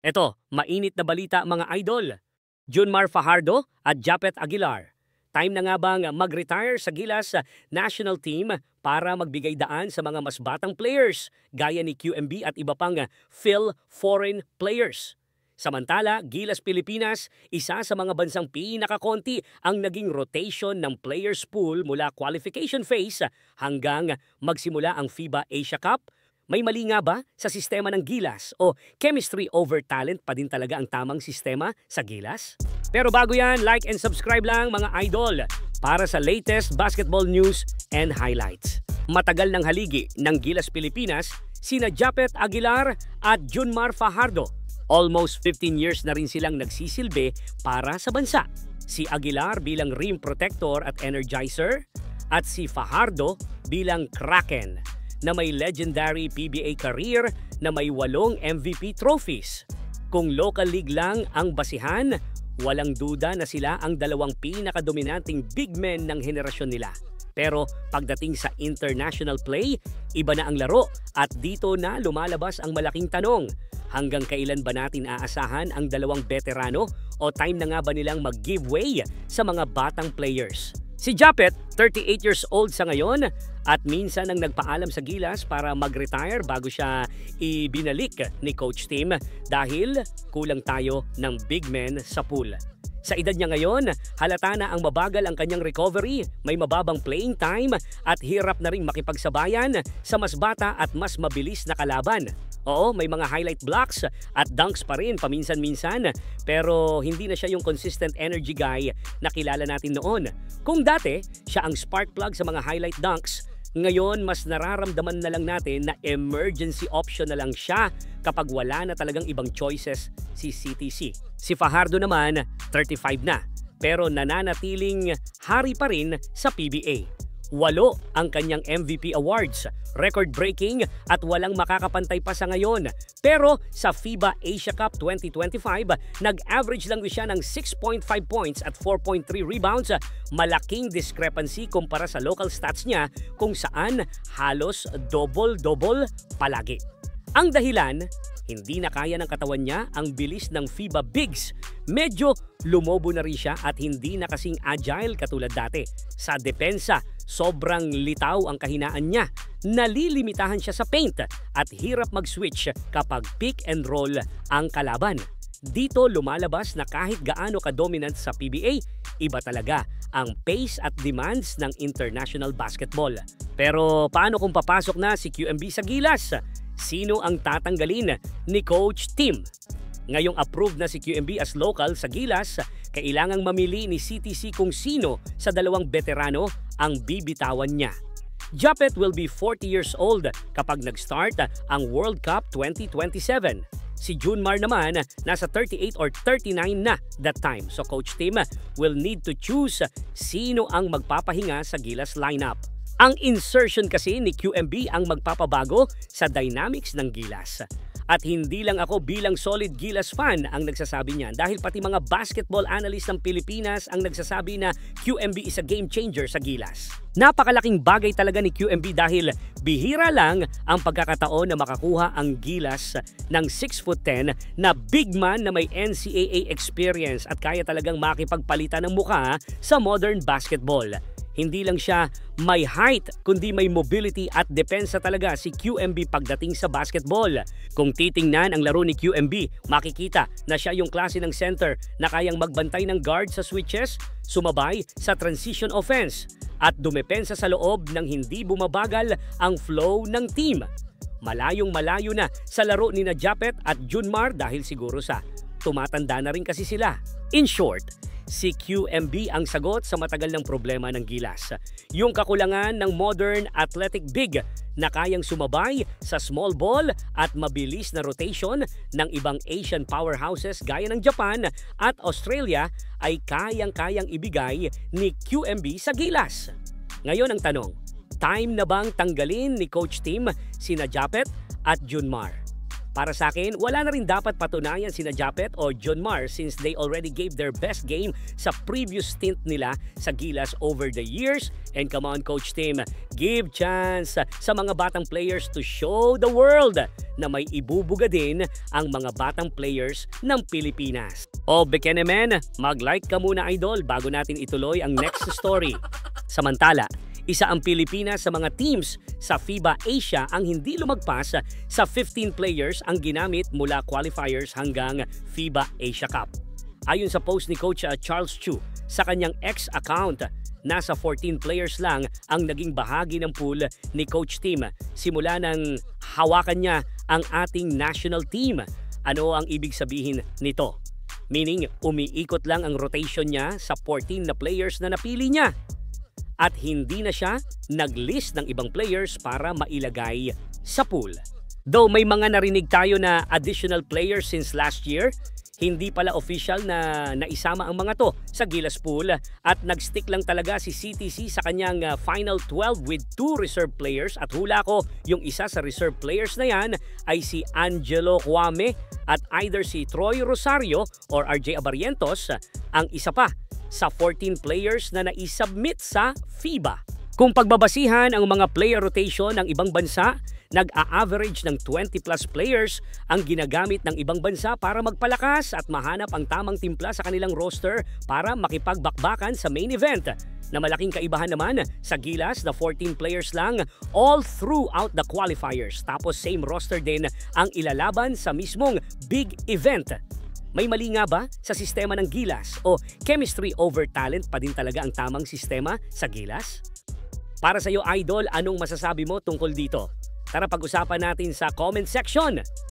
Eto, mainit na balita mga idol. Junmar Fajardo at Japet Aguilar. Time na nga bang mag-retire sa Gilas national team para magbigay daan sa mga mas batang players gaya ni QMB at iba pang Phil foreign players? Samantala, Gilas Pilipinas, isa sa mga bansang pinakakonti ang naging rotation ng players pool mula qualification phase hanggang magsimula ang FIBA Asia Cup. May mali nga ba sa sistema ng Gilas o chemistry over talent pa din talaga ang tamang sistema sa Gilas? Pero bago yan, like and subscribe lang mga idol para sa latest basketball news and highlights. Matagal ng haligi ng Gilas Pilipinas sina Japet Aguilar at Junmar Fajardo. Almost 15 years na rin silang nagsisilbi para sa bansa. Si Aguilar bilang rim protector at energizer at si Fajardo bilang Kraken na may legendary PBA career na may 8 MVP trophies. Kung local league lang ang basihan, walang duda na sila ang dalawang pinakadominanting big men ng henerasyon nila. Pero pagdating sa international play, iba na ang laro at dito na lumalabas ang malaking tanong. Hanggang kailan ba natin aasahan ang dalawang veterano o time na nga ba nilang mag-give way sa mga batang players? Si Japet, 38 years old sa ngayon at minsan ang nagpaalam sa Gilas para mag-retire bago siya ibinalik ni Coach Tim dahil kulang tayo ng big men sa pool. Sa edad niya ngayon, halata na ang mabagal ang kanyang recovery, may mababang playing time at hirap na ring makipagsabayan sa mas bata at mas mabilis na kalaban. Oo, may mga highlight blocks at dunks pa rin paminsan-minsan pero hindi na siya yung consistent energy guy na kilala natin noon. Kung dati, siya ang spark plug sa mga highlight dunks, ngayon mas nararamdaman na lang natin na emergency option na lang siya kapag wala na talagang ibang choices si CTC. Si Fajardo naman, 35 na pero nananatiling hari pa rin sa PBA. 8 ang kanyang MVP awards, record-breaking at walang makakapantay pa sa ngayon. Pero sa FIBA Asia Cup 2025, nag-average lang siya ng 6.5 points at 4.3 rebounds. Malaking discrepancy kumpara sa local stats niya kung saan halos double-double palagi. Ang dahilan, hindi na kaya ng katawan niya ang bilis ng FIBA Bigs. Medyo lumobo na rin siya at hindi na kasing agile katulad dati. Sa depensa, sobrang litaw ang kahinaan niya. Nalilimitahan siya sa paint at hirap mag-switch kapag pick and roll ang kalaban. Dito lumalabas na kahit gaano ka-dominant sa PBA, iba talaga ang pace at demands ng international basketball. Pero paano kung papasok na si QMB sa Gilas? Sino ang tatanggalin ni Coach Tim? Ngayong approved na si QMB as local sa Gilas, kailangang mamili ni CTC kung sino sa dalawang veterano ang bibitawan niya. Japet will be 40 years old kapag nag-start ang World Cup 2027. Si Junmar naman nasa 38 or 39 na that time. So Coach Tim will need to choose sino ang magpapahinga sa Gilas lineup. Ang insertion kasi ni QMB ang magpapabago sa dynamics ng Gilas. At hindi lang ako bilang solid Gilas fan ang nagsasabi niyan dahil pati mga basketball analyst ng Pilipinas ang nagsasabi na QMB is a game changer sa Gilas. Napakalaking bagay talaga ni QMB dahil bihira lang ang pagkakataon na makakuha ang Gilas ng 6'10" na big man na may NCAA experience at kaya talagang makipagpalitan ng mukha sa modern basketball. Hindi lang siya may height, kundi may mobility at depensa talaga si QMB pagdating sa basketball. Kung titingnan ang laro ni QMB, makikita na siya yung klase ng center na kayang magbantay ng guard sa switches, sumabay sa transition offense, at dumepensa sa loob ng hindi bumabagal ang flow ng team. Malayong malayo na sa laro ni Japet at Junmar dahil siguro sa tumatanda na rin kasi sila. In short, si QMB ang sagot sa matagal ng problema ng Gilas. Yung kakulangan ng modern athletic big na kayang sumabay sa small ball at mabilis na rotation ng ibang Asian powerhouses gaya ng Japan at Australia ay kayang-kayang ibigay ni QMB sa Gilas. Ngayon ang tanong, time na bang tanggalin ni Coach Tim sina Japet at Junmar? Para sa akin, wala na rin dapat patunayan sina Japet o John Mar since they already gave their best game sa previous stint nila sa Gilas over the years. And come on, Coach Tim, give chance sa mga batang players to show the world na may ibubuga din ang mga batang players ng Pilipinas. O Bekenemen, mag-like ka muna idol bago natin ituloy ang next story. Samantala, isa ang Pilipinas sa mga teams sa FIBA Asia ang hindi lumagpas sa 15 players ang ginamit mula qualifiers hanggang FIBA Asia Cup. Ayon sa post ni Coach Charles Chu sa kanyang X account, nasa 14 players lang ang naging bahagi ng pool ni Coach Tim simula nang hawakan niya ang ating national team. Ano ang ibig sabihin nito? Meaning, umiikot lang ang rotation niya sa 14 na players na napili niya. At hindi na siya nag-list ng ibang players para mailagay sa pool. Though may mga narinig tayo na additional players since last year, hindi pala official na naisama ang mga to sa Gilas pool at nag-stick lang talaga si CTC sa kanyang final 12 with 2 reserve players at hula ko yung isa sa reserve players na yan ay si Angelo Kwame at either si Troy Rosario or RJ Abarrientos ang isa pa sa 14 players na naisubmit sa FIBA. Kung pagbabasihan ang mga player rotation ng ibang bansa, nag-a-average ng 20 plus players ang ginagamit ng ibang bansa para magpalakas at mahanap ang tamang timpla sa kanilang roster para makipagbakbakan sa main event. Na malaking kaibahan naman sa Gilas na 14 players lang all throughout the qualifiers. Tapos same roster din ang ilalaban sa mismong big event. May mali nga ba sa sistema ng Gilas o chemistry over talent pa din talaga ang tamang sistema sa Gilas? Para sa iyo, Idol, anong masasabi mo tungkol dito? Tara pag-usapan natin sa comment section.